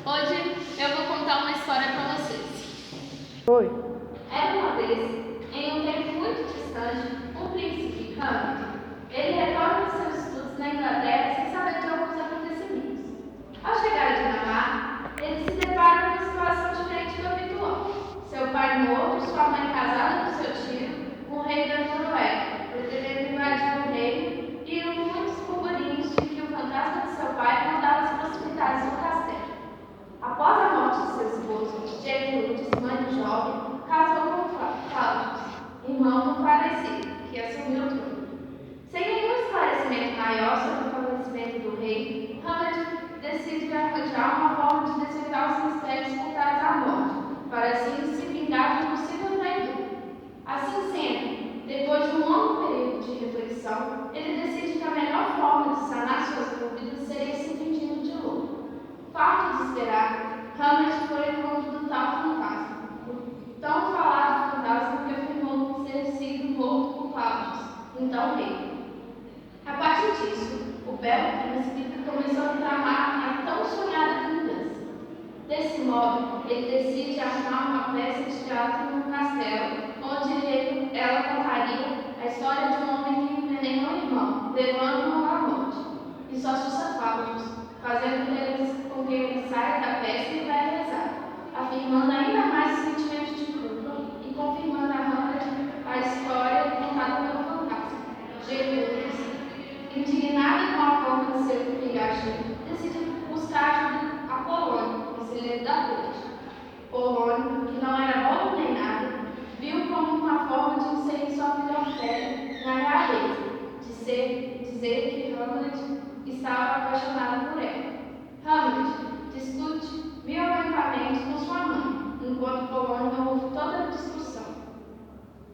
Hoje eu vou contar uma história para vocês. Oi. Era uma vez, em um tempo muito distante, um príncipe, Hamlet. Ele retorna de seus estudos na Inglaterra sem saber de alguns acontecimentos. Ao chegar a Dinamarca, ele se depara com uma situação diferente do habitual. Seu pai morto, sua mãe casada com seu tio, um rei da Noruega, pretendendo invadir o reino, e muitos burburinhos de que o fantasma de seu pai rondava as proximidades do castelo. Após a morte de seu esposo, Gertrudes, mãe do jovem, casou com Claudius, irmão do falecido, que assumiu o trono. Sem nenhum esclarecimento maior sobre o falecimento do rei, Hamlet decide arranjar uma forma de desvendar os mistérios por trás da morte, para assim se vingar de um possível traidor. Assim sendo, depois de um longo período de reflexão, ele decide que a melhor forma de sanar suas dúvidas seria se fingindo de louco. Farto de esperar, Hamlet foi ao encontro do tal fantasma, o tão falado fantasma que afirmou ter sido morto por Claudius, então rei. A partir disso, o belo príncipe começou a tramar a tão sonhada vingança. Desse modo, ele decide armar uma peça de teatro no castelo, onde ela contaria a história de um homem que envenenou o irmão, levando-o à morte. Isso assusta Claudius, fazendo com que ele saia da peça e vá rezar, afirmando ainda mais o sentimento de culpa e confirmando a Hamlet a história contada pelo fantasma. Gertrudes, indignada com a forma de ser vingativa, decide buscar ajuda a Polônio, conselheiro da corte. Polônio, que não era bobo nem nada, viu como uma forma de inserir sua filha Ofélia na realeza, dizer que Hamlet estava apaixonado por ela. Hamlet discute violentamente com sua mãe, enquanto Polônio ouve toda a discussão.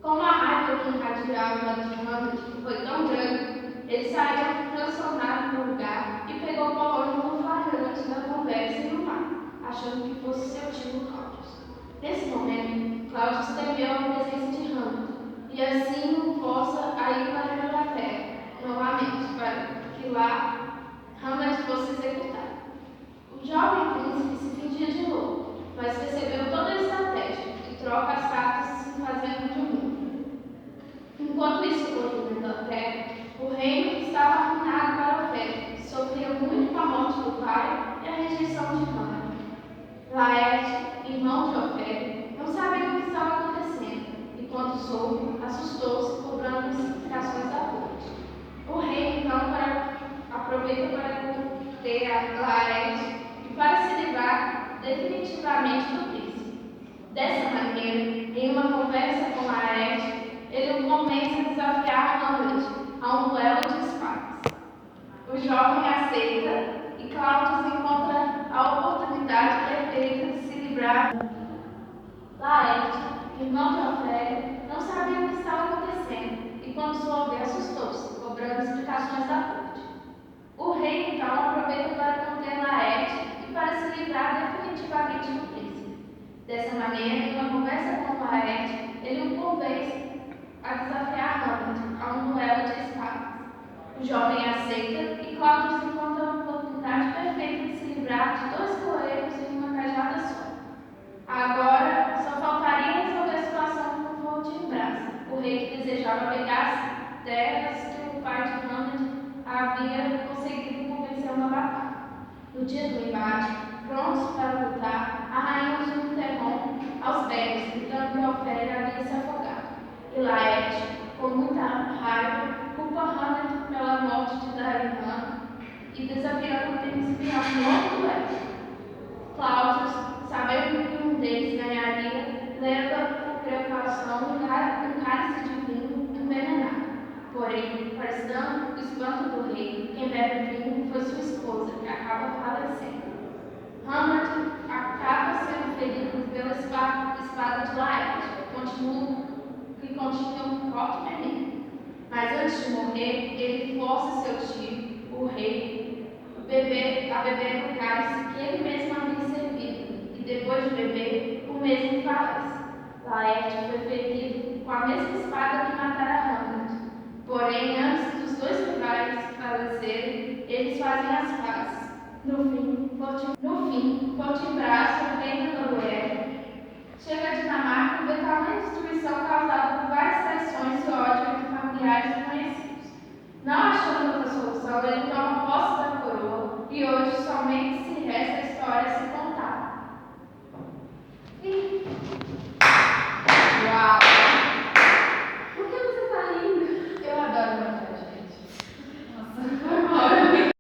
Como a raiva que irradiava de Hamlet foi tão grande, ele saiu transtornado do lugar e pegou Polônio no flagrante da conversa e no mar, achando que fosse seu tio Claudius. Nesse momento, Claudius temeu a presença de Hamlet e assim o força a ir para a Inglaterra novamente, para que lá Hamlet fosse executado. O jovem príncipe se fingia de louco, mas percebeu toda a estratégia e troca as cartas se fazendo de mundo. Enquanto isso ocorria na Inglaterra, o reino estava arruinado para Ofélia, que sofria muito com a morte do pai e a rejeição de Hamlet. Laerte, irmão de Ofélia, não sabia o que estava acontecendo e, quando soube, assustou-se, cobrando explicações da corte. O rei, então, aproveita para conter a Laerte e para se livrar definitivamente do príncipe. Dessa maneira, em uma conversa com Laerte, ele o convence a desafiar Hamlet a um duelo de espadas. O jovem aceita e Claudius encontra a oportunidade perfeita de se livrar. Laerte, irmão de Ofélia, não sabia o que estava acontecendo e, quando soube, assustou-se, cobrando explicações da corte. O rei, então, aproveita para conter Laerte e para se livrar definitivamente do príncipe. Dessa maneira, em uma conversa com Laerte, ele o convence a desafiar Hamlet a um duelo de espadas. O jovem aceita e Claudius encontra a oportunidade perfeita de se livrar de dois coelhos em uma cajada só. Agora, só faltaria resolver a situação com Fortinbras, o rei que desejava pegar as terras que o pai de Hamlet havia conseguido convencer uma batalha. No dia do embate, prontos para lutar, a rainha os interrompe aos berros, gritando que Ofélia havia se afogado. E Laerte, com muita raiva, culpa Hamlet pela morte da irmã e desafiando o príncipe a um novo duelo. Claudius, sabendo que um deles ganharia, leva por precaução um cálice de vinho envenenado. Porém, para o espanto do rei, quem bebe vinho foi sua esposa, que acaba falecendo. Hamlet acaba sendo ferido pela espada de Laerte, que continha um forte veneno. Mas antes de morrer, ele força seu tio, o rei, a beber do cálice que ele mesmo havia servido, e depois de beber, o mesmo falece. Laerte foi ferido